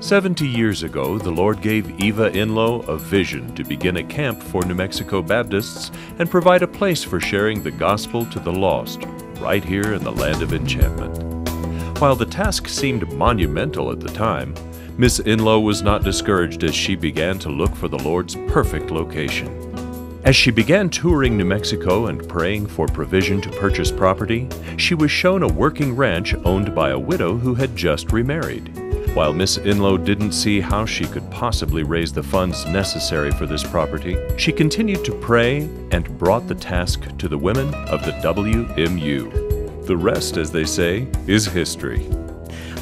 70 years ago, the Lord gave Eva Inlow a vision to begin a camp for New Mexico Baptists and provide a place for sharing the gospel to the lost, right here in the land of enchantment. While the task seemed monumental at the time, Miss Inlow was not discouraged as she began to look for the Lord's perfect location. As she began touring New Mexico and praying for provision to purchase property, she was shown a working ranch owned by a widow who had just remarried. While Miss Inlow didn't see how she could possibly raise the funds necessary for this property, she continued to pray and brought the task to the women of the WMU. The rest, as they say, is history.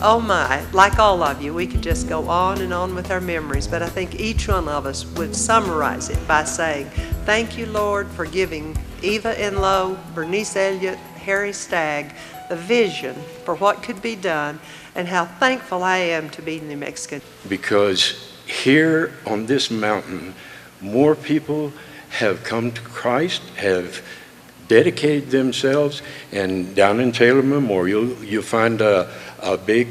Oh my, like all of you, we could just go on and on with our memories, but I think each one of us would summarize it by saying, thank you, Lord, for giving Eva Inlow, Bernice Elliott, Harry Stagg, a vision for what could be done, and how thankful I am to be New Mexican. Because here on this mountain, more people have come to Christ, have dedicated themselves, and down in Taylor Memorial, you'll find a big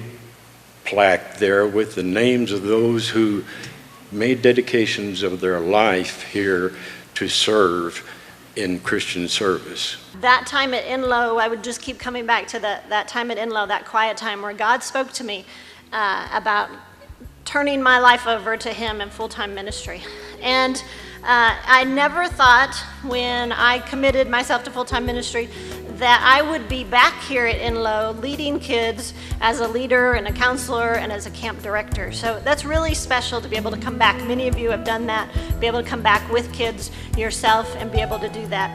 plaque there with the names of those who made dedications of their life here to serve in Christian service. That time at Inlow, I would just keep coming back to that time at Inlow, that quiet time where God spoke to me about turning my life over to Him in full-time ministry. And I never thought when I committed myself to full-time ministry that I would be back here at Inlow leading kids as a leader and a counselor and as a camp director. So that's really special to be able to come back. Many of you have done that, be able to come back with kids yourself and be able to do that.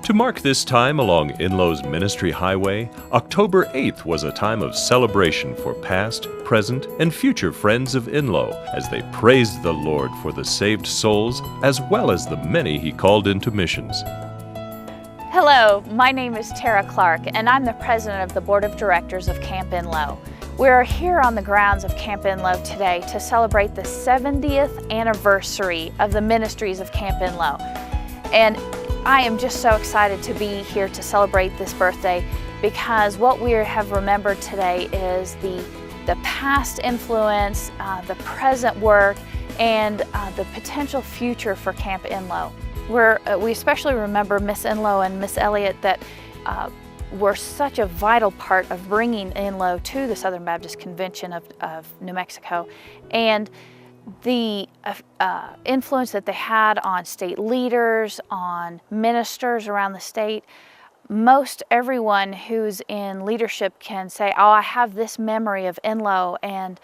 To mark this time along Inlow's ministry highway, October 8th was a time of celebration for past, present, and future friends of Inlow as they praised the Lord for the saved souls as well as the many He called into missions. Hello, my name is Tera Clark, and I'm the president of the Board of Directors of Camp Inlow. We're here on the grounds of Camp Inlow today to celebrate the 70th anniversary of the ministries of Camp Inlow. And I am just so excited to be here to celebrate this birthday because what we have remembered today is the past influence, the present work, and the potential future for Camp Inlow. We especially remember Miss Inlow and Miss Elliott that were such a vital part of bringing Inlow to the Southern Baptist Convention of New Mexico, and the influence that they had on state leaders, on ministers around the state. Most everyone who's in leadership can say, oh, I have this memory of Inlow and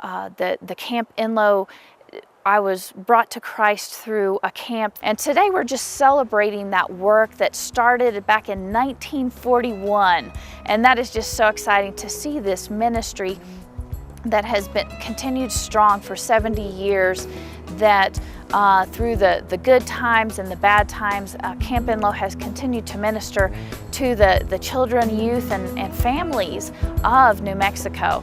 the Camp Inlow. I was brought to Christ through a camp, and today we're just celebrating that work that started back in 1941, and that is just so exciting to see this ministry that has been continued strong for 70 years, that through the good times and the bad times, Camp Inlow has continued to minister to the children, youth, and families of New Mexico.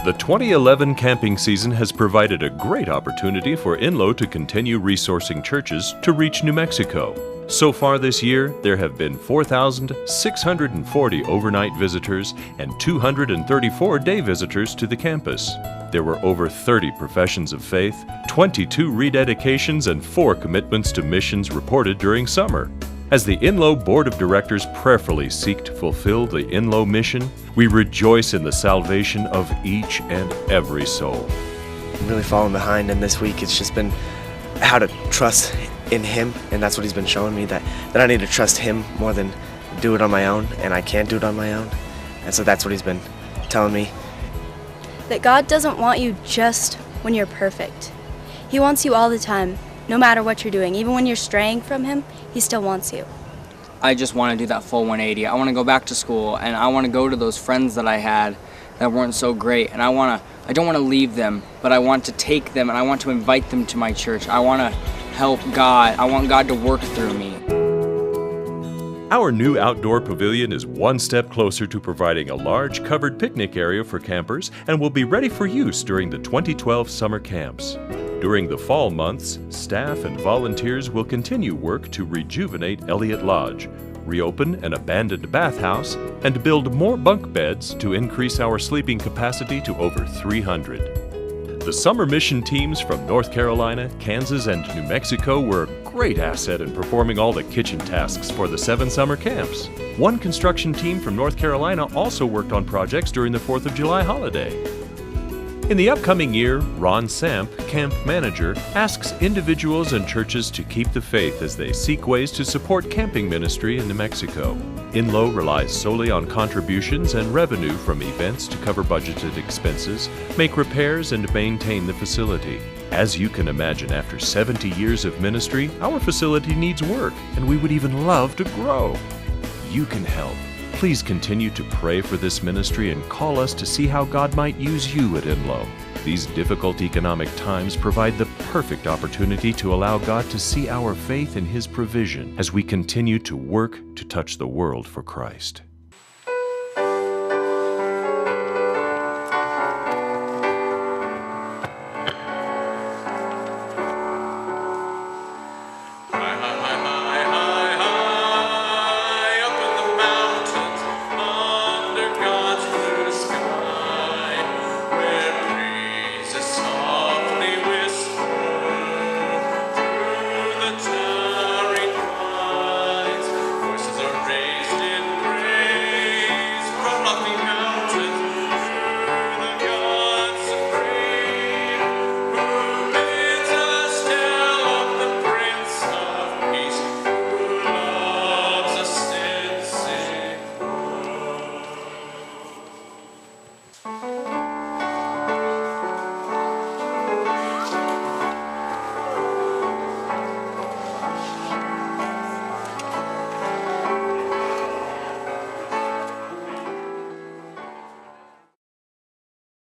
The 2011 camping season has provided a great opportunity for Inlow to continue resourcing churches to reach New Mexico. So far this year, there have been 4,640 overnight visitors and 234 day visitors to the campus. There were over 30 professions of faith, 22 rededications, and 4 commitments to missions reported during summer. As the Inlow Board of Directors prayerfully seek to fulfill the Inlow mission, we rejoice in the salvation of each and every soul. I'm really falling behind, and this week it's just been how to trust in Him, and that's what He's been showing me, that I need to trust Him more than do it on my own, and I can't do it on my own. And so that's what He's been telling me. That God doesn't want you just when you're perfect. He wants you all the time, no matter what you're doing. Even when you're straying from Him, He still wants you. I just want to do that full 180. I want to go back to school, and I want to go to those friends that I had that weren't so great, and I don't want to leave them, but I want to take them and I want to invite them to my church. I want to help God. I want God to work through me. Our new outdoor pavilion is one step closer to providing a large covered picnic area for campers and will be ready for use during the 2012 summer camps. During the fall months, staff and volunteers will continue work to rejuvenate Elliott Lodge, reopen an abandoned bathhouse, and build more bunk beds to increase our sleeping capacity to over 300. The summer mission teams from North Carolina, Kansas, and New Mexico were a great asset in performing all the kitchen tasks for the 7 summer camps. One construction team from North Carolina also worked on projects during the 4th of July holiday. In the upcoming year, Ron Samp, camp manager, asks individuals and churches to keep the faith as they seek ways to support camping ministry in New Mexico. Inlow relies solely on contributions and revenue from events to cover budgeted expenses, make repairs, and maintain the facility. As you can imagine, after 70 years of ministry, our facility needs work, and we would even love to grow. You can help. Please continue to pray for this ministry and call us to see how God might use you at Inlow. These difficult economic times provide the perfect opportunity to allow God to see our faith in His provision as we continue to work to touch the world for Christ.